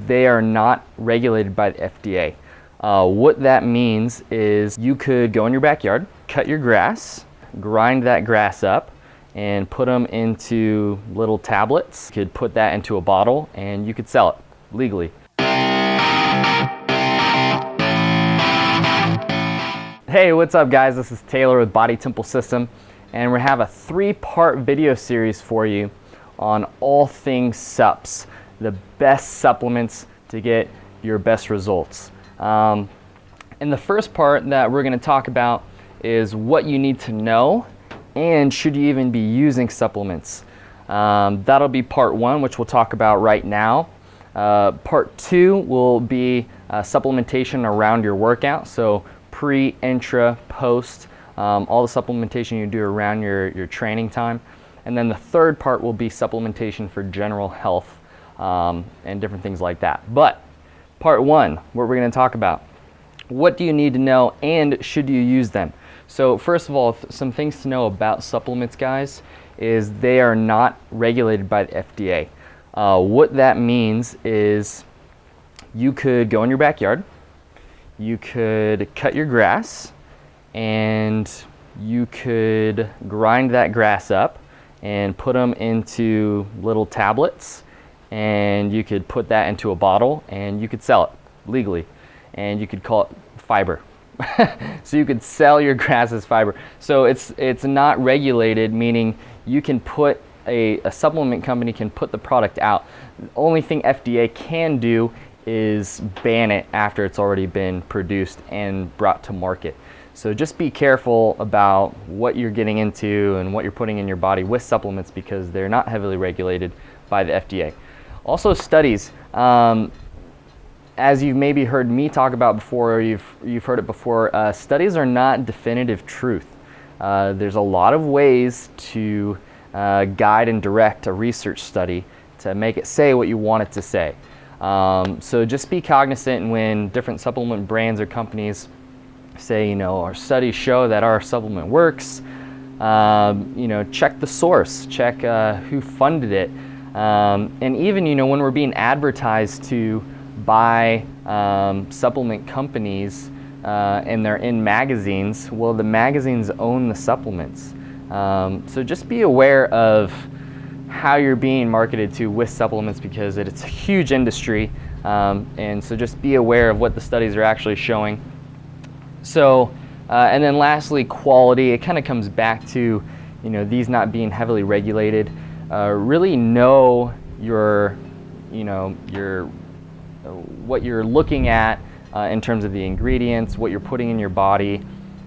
They are not regulated by the FDA. What that means is you could go in your backyard, cut your grass, grind that grass up, and put them into little tablets. You could put that into a bottle and you could sell it legally. Hey, what's up guys? This is Taylor with Body Temple System, and we have a 3-part video series for you on all things Supps, the best supplements to get your best results. And the first part that we're going to talk about is what you need to know and should you even be using supplements. That'll be part 1, which we'll talk about right now. Part 2 will be supplementation around your workout, so pre, intra, post, all the supplementation you do around your training time. And then the third part will be supplementation for general health and different things like that. But part 1, what we're going to talk about, what do you need to know and should you use them? So first of all, some things to know about supplements, guys, is they are not regulated by the FDA. What that means is you could go in your backyard, you could cut your grass, and you could grind that grass up and put them into little tablets, and you could put that into a bottle and you could sell it legally, and you could call it fiber. So you could sell your grass as fiber. So it's not regulated, meaning you can put a supplement company can put the product out. The only thing FDA can do is ban it after it's already been produced and brought to market. So just be careful about what you're getting into and what you're putting in your body with supplements, because they're not heavily regulated by the FDA. Also, studies. As you've maybe heard me talk about before, or you've heard it before, studies are not definitive truth. There's a lot of ways to guide and direct a research study to make it say what you want it to say. So just be cognizant when different supplement brands or companies say, our studies show that our supplement works. Check the source, check who funded it, and even when we're being advertised to by supplement companies and they're in magazines, well, the magazines own the supplements. So just be aware of how you're being marketed to with supplements, because it's a huge industry, and so just be aware of what the studies are actually showing. So and then lastly, quality. It kind of comes back to these not being heavily regulated. Really know your what you're looking at in terms of the ingredients, what you're putting in your body,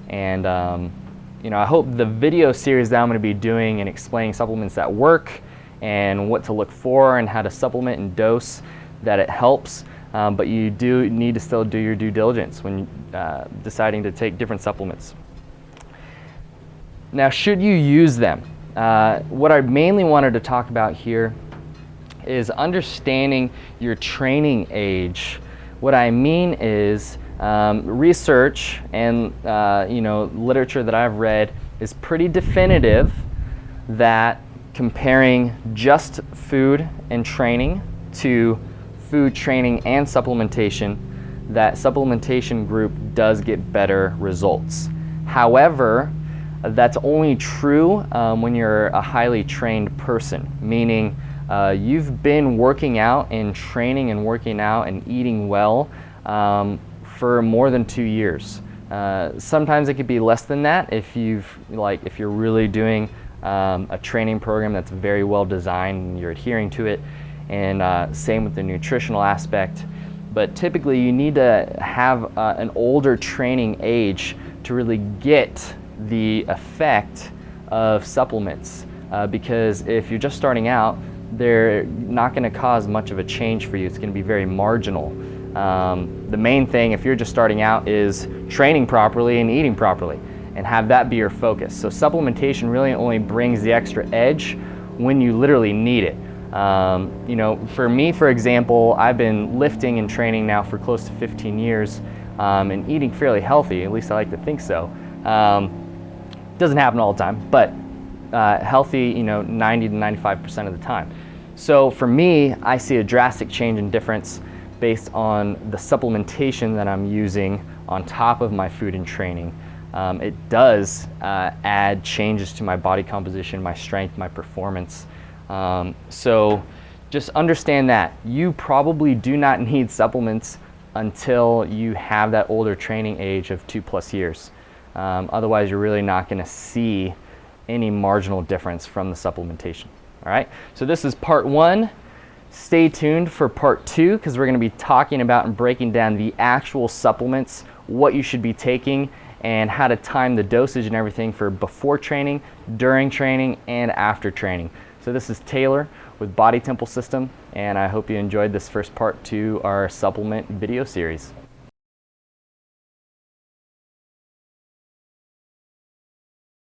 and I hope the video series that I'm going to be doing and explaining supplements that work and what to look for and how to supplement and dose, that it helps. But you do need to still do your due diligence when deciding to take different supplements. Now, should you use them? What I mainly wanted to talk about here is understanding your training age. What I mean is research and literature that I've read is pretty definitive that comparing just food and training to food, training, and supplementation, that supplementation group does get better results. However, that's only true when you're a highly trained person, meaning you've been working out and training and working out and eating well for more than 2 years. Sometimes it could be less than that if you're really doing a training program that's very well designed and you're adhering to it, and same with the nutritional aspect. But typically you need to have an older training age to really get the effect of supplements, because if you're just starting out, they're not going to cause much of a change for you. It's going to be very marginal. The main thing, if you're just starting out, is training properly and eating properly, and have that be your focus. So supplementation really only brings the extra edge when you literally need it. For me, for example, I've been lifting and training now for close to 15 years, and eating fairly healthy, at least I like to think so. Doesn't happen all the time, but healthy, 90 to 95% of the time. So for me, I see a drastic change in difference based on the supplementation that I'm using on top of my food and training. It does add changes to my body composition, my strength, my performance. So just understand that you probably do not need supplements until you have that older training age of 2+ years. Otherwise, you're really not going to see any marginal difference from the supplementation. All right, so this is part 1. Stay tuned for part 2, because we're going to be talking about and breaking down the actual supplements, what you should be taking, and how to time the dosage and everything for before training, during training, and after training. So this is Taylor with Body Temple System, and I hope you enjoyed this first part to our supplement video series.